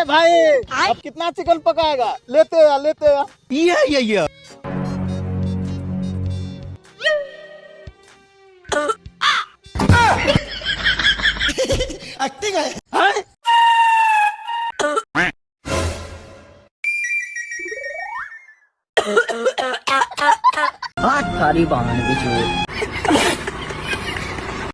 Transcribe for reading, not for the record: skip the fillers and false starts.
भाई अब कितना चिकन पकाएगा? लेते आ, लेते आ। या एक्टिंग है। हैं? सारी बहन बिछू